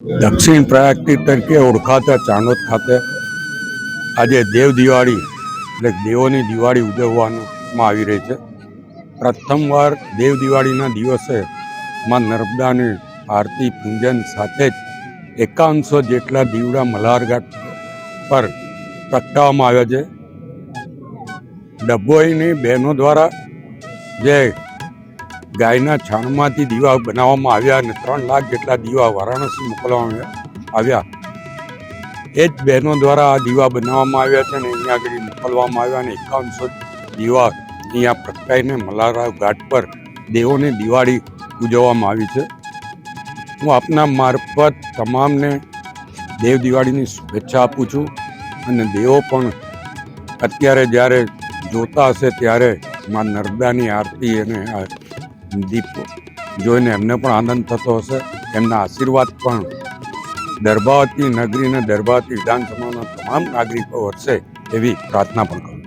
દક્ષિણ પ્રયાગતીર્થ તરીકે ઓળખાતા ચાણોદ ખાતે આજે દેવ દિવાળી એટલે દેવોની દિવાળી ઉજવવામાં આવી રહી છે. પ્રથમવાર દેવ દિવાળીના દિવસે માં નર્મદાની આરતી પૂજન સાથે જ 5100 જેટલા દીવડા મલ્હારઘાટ પર પ્રગટાવવામાં આવ્યા છે. ડભોઈની બહેનો દ્વારા જે ગાયના છાણમાંથી દીવા બનાવવામાં આવ્યા અને 3 લાખ જેટલા દીવા વારાણસી મોકલવામાં આવ્યા. એ જ બહેનો દ્વારા આ દીવા બનાવવામાં આવ્યા છે અને અહીંયા આગળ મોકલવામાં આવ્યા અને 5100 દીવા અહીંયા પ્રગટાઈને મલ્હાર ઘાટ પર દેવોની દિવાળી ઉજવવામાં આવી છે. હું આપના મારફત તમામને દેવ દિવાળીની શુભેચ્છા આપું છું અને દેવો પણ અત્યારે જ્યારે જોતા હશે ત્યારે માં નર્મદાની આરતી અને દીપો જોઈને એમને પણ આનંદ થતો હશે. એમના આશીર્વાદ પણ દર્ભાવતી નગરી અને દર્ભાવતી વિધાનસભાના તમામ નાગરિકો વરસે એવી પ્રાર્થના પણ કરું.